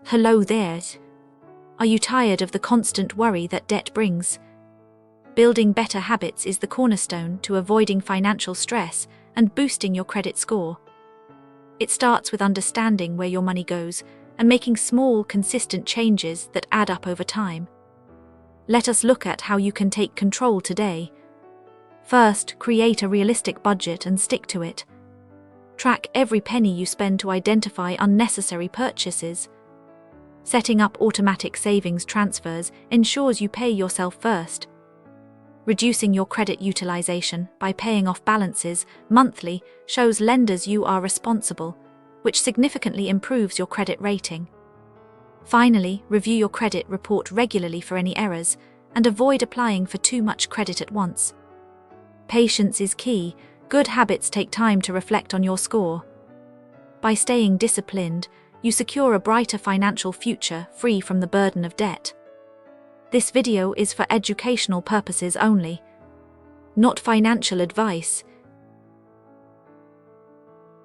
Hello there. Are you tired of the constant worry that debt brings? Building better habits is the cornerstone to avoiding financial stress and boosting your credit score. It starts with understanding where your money goes and making small, consistent changes that add up over time. Let us look at how you can take control today. First, create a realistic budget and stick to it. Track every penny you spend to identify unnecessary purchases. Setting up automatic savings transfers ensures you pay yourself first. Reducing your credit utilization by paying off balances monthly shows lenders you are responsible, which significantly improves your credit rating. Finally, review your credit report regularly for any errors and avoid applying for too much credit at once. Patience is key. Good habits take time to reflect on your score. By staying disciplined, you secure a brighter financial future free from the burden of debt. This video is for educational purposes only, not financial advice.